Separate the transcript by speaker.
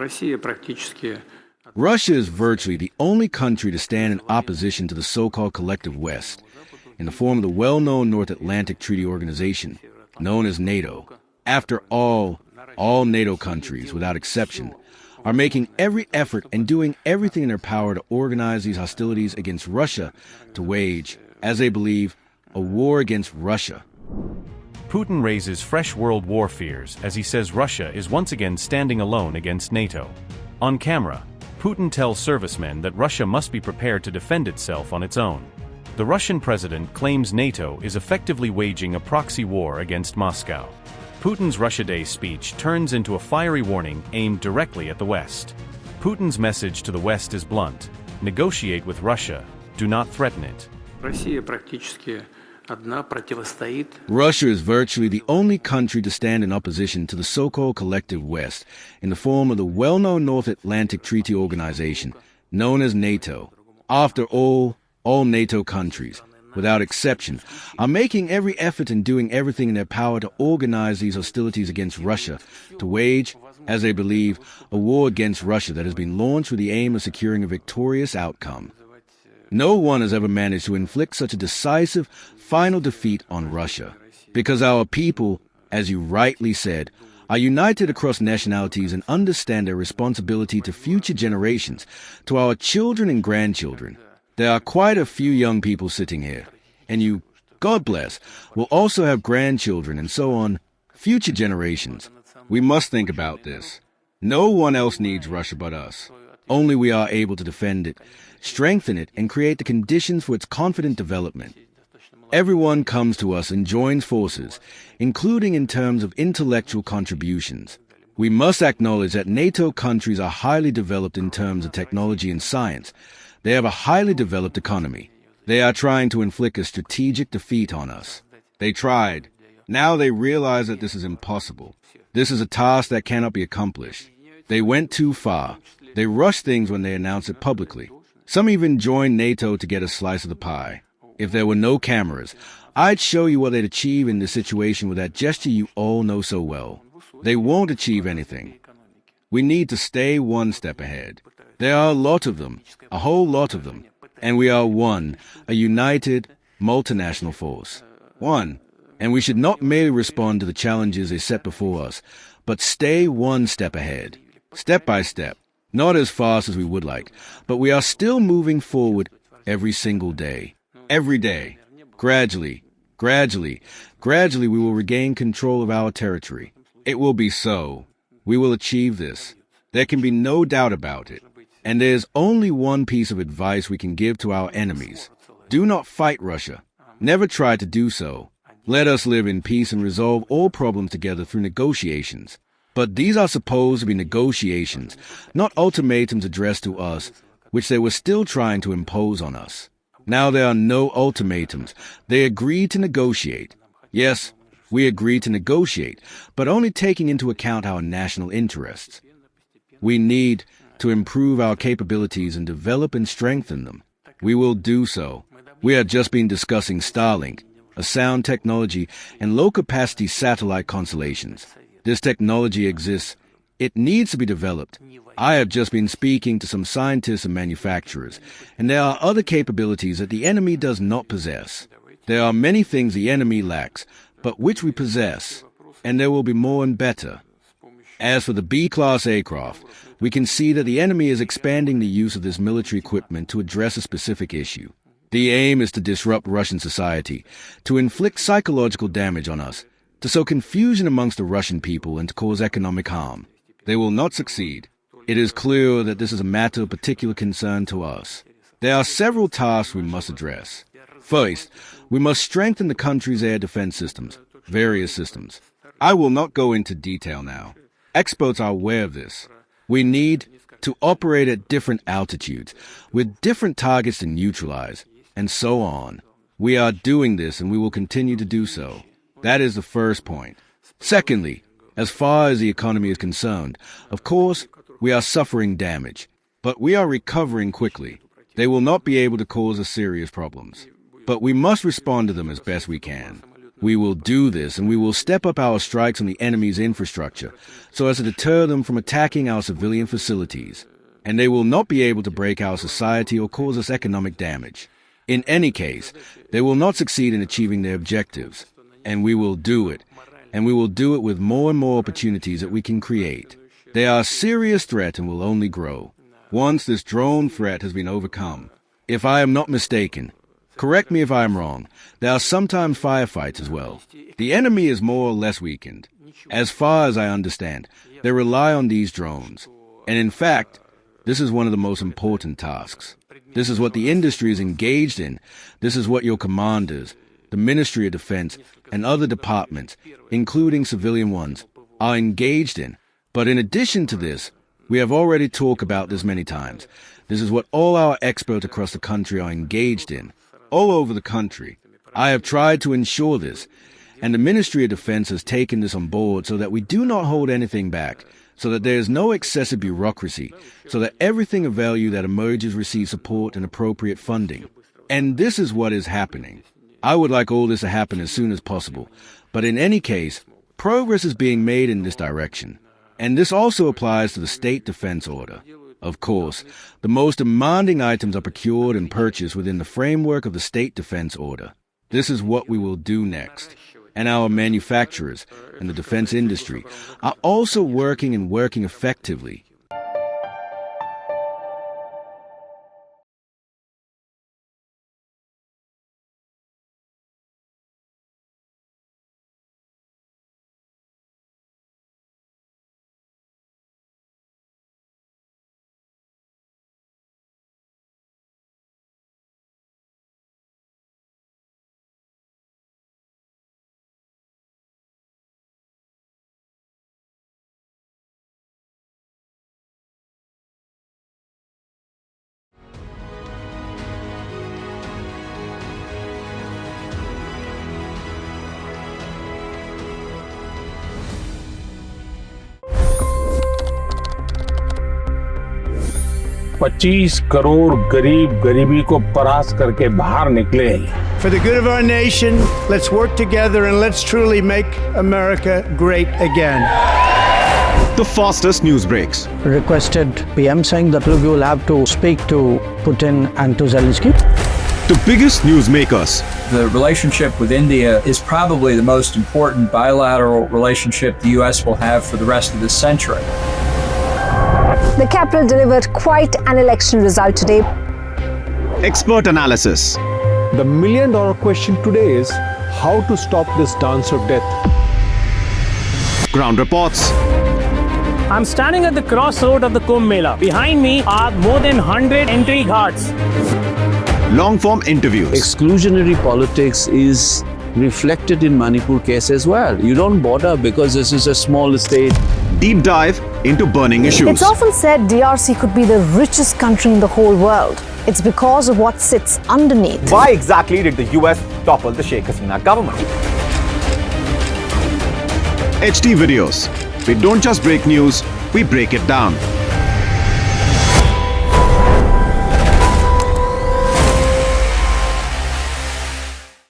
Speaker 1: Russia is virtually the only country to stand in opposition to the so-called collective West, in the form of the well-known North Atlantic Treaty Organization, known as NATO. After all NATO countries, without exception, are making every effort and doing everything in their power to organize these hostilities against Russia to wage, as they believe, a war against Russia.
Speaker 2: Putin raises fresh world war fears as he says Russia is once again standing alone against NATO. On camera, Putin tells servicemen that Russia must be prepared to defend itself on its own. The Russian president claims NATO is effectively waging a proxy war against Moscow. Putin's Russia Day speech turns into a fiery warning aimed directly at the West. Putin's message to the West is blunt: negotiate with Russia, do not threaten it.
Speaker 1: Russia is virtually the only country to stand in opposition to the so-called collective West, in the form of the well-known North Atlantic Treaty Organization, known as NATO. After all NATO countries, without exception, are making every effort and doing everything in their power to organize these hostilities against Russia, to wage, as they believe, a war against Russia that has been launched with the aim of securing a victorious outcome. No one has ever managed to inflict such a decisive, final defeat on Russia, because our people, as you rightly said, are united across nationalities and understand their responsibility to future generations, to our children and grandchildren. There are quite a few young people sitting here, and you, God bless, will also have grandchildren and so on, future generations. We must think about this. No one else needs Russia but us. Only we are able to defend it, strengthen it, and create the conditions for its confident development. Everyone comes to us and joins forces, including in terms of intellectual contributions. We must acknowledge that NATO countries are highly developed in terms of technology and science. They have a highly developed economy. They are trying to inflict a strategic defeat on us. They tried. Now they realize that this is impossible. This is a task that cannot be accomplished. They went too far. They rushed things when they announced it publicly. Some even joined NATO to get a slice of the pie. If there were no cameras, I'd show you what they'd achieve in this situation with that gesture you all know so well. They won't achieve anything. We need to stay one step ahead. There are a lot of them, a whole lot of them, and we are one, a united, multinational force. One, and we should not merely respond to the challenges they set before us, but stay one step ahead, step by step, not as fast as we would like, but we are still moving forward every single day. Every day. Gradually we will regain control of our territory. It will be so. We will achieve this. There can be no doubt about it. And there's only one piece of advice we can give to our enemies. Do not fight Russia. Never try to do so. Let us live in peace and resolve all problems together through negotiations. But these are supposed to be negotiations, not ultimatums addressed to us, which they were still trying to impose on us. Now there are no ultimatums. They agreed to negotiate. Yes, we agreed to negotiate, but only taking into account our national interests. We need to improve our capabilities and develop and strengthen them. We will do so. We have just been discussing Starlink, a sound technology, and low-capacity satellite constellations. This technology exists. It needs to be developed. I have just been speaking to some scientists and manufacturers, and there are other capabilities that the enemy does not possess. There are many things the enemy lacks, but which we possess, and there will be more and better. As for the B-class aircraft, we can see that the enemy is expanding the use of this military equipment to address a specific issue. The aim is to disrupt Russian society, to inflict psychological damage on us, to sow confusion amongst the Russian people, and to cause economic harm. They will not succeed. It is clear that this is a matter of particular concern to us. There are several tasks we must address. First, we must strengthen the country's air defense systems, various systems. I will not go into detail now. Experts are aware of this. We need to operate at different altitudes, with different targets to neutralize, and so on. We are doing this, and we will continue to do so. That is the first point. Secondly, as far as the economy is concerned, of course, we are suffering damage, but we are recovering quickly. They will not be able to cause us serious problems, but we must respond to them as best we can. We will do this, and we will step up our strikes on the enemy's infrastructure so as to deter them from attacking our civilian facilities. And they will not be able to break our society or cause us economic damage. In any case, they will not succeed in achieving their objectives. And we will do it. And we will do it with more and more opportunities that we can create. They are a serious threat and will only grow once this drone threat has been overcome. If I am not mistaken, correct me if I am wrong, there are sometimes firefights as well. The enemy is more or less weakened. As far as I understand, they rely on these drones. And in fact, this is one of the most important tasks. This is what the industry is engaged in. This is what your commanders, the Ministry of Defense, and other departments, including civilian ones, are engaged in. But in addition to this, we have already talked about this many times. This is what all our experts across the country are engaged in. All over the country. I have tried to ensure this, and the Ministry of Defense has taken this on board so that we do not hold anything back, so that there is no excessive bureaucracy, so that everything of value that emerges receives support and appropriate funding. And this is what is happening. I would like all this to happen as soon as possible, but in any case, progress is being made in this direction. And this also applies to the State Defense Order. Of course, the most demanding items are procured and purchased within the framework of the State Defense Order. This is what we will do next. And our manufacturers and the defense industry are also working effectively.
Speaker 3: $25 crore गरीब गरीबी को परास्त करके बाहर निकले।
Speaker 4: For the good of our nation, let's work together and let's truly make America great again.
Speaker 5: The fastest news breaks.
Speaker 6: Requested PM saying that look, you will have to speak to Putin and to Zelensky.
Speaker 5: The biggest news makers.
Speaker 7: The relationship with India is probably the most important bilateral relationship the U.S. will have for the rest of this century.
Speaker 8: The capital delivered quite an election result today.
Speaker 5: Expert analysis.
Speaker 9: The million-dollar question today is how to stop this dance of death.
Speaker 5: Ground reports.
Speaker 10: I'm standing at the crossroad of the Kumbh Mela. Behind me are more than 100 entry ghats.
Speaker 5: Long-form interviews.
Speaker 11: Exclusionary politics is reflected in Manipur case as well. You don't bother because this is a small state.
Speaker 5: Deep dive into burning issues.
Speaker 8: It's often said DRC could be the richest country in the whole world. It's because of what sits underneath.
Speaker 12: Why exactly did the US topple the Sheikh Hasina government?
Speaker 5: HT videos. We don't just break news, we break it down.